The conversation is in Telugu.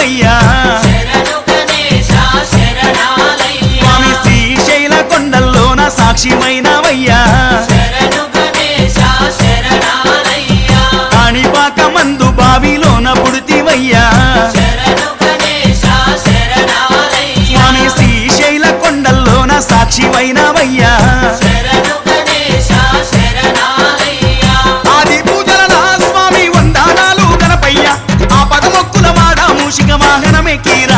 శరణమైనవయ్యా స్వామి శ్రీశైల కొండల్లోన సాక్షిమైనవయ్యా కాణిపాక మందు బావిలోన పుడితివయ్యా స్వామి శ్రీశైల కొండల్లోన సాక్షిమైనవయ్యా ఆది పూజల స్వామి వందనాలు గణపయ్య ఆ పదమొక్కుల వాడ మూషిక వాహనమే కీర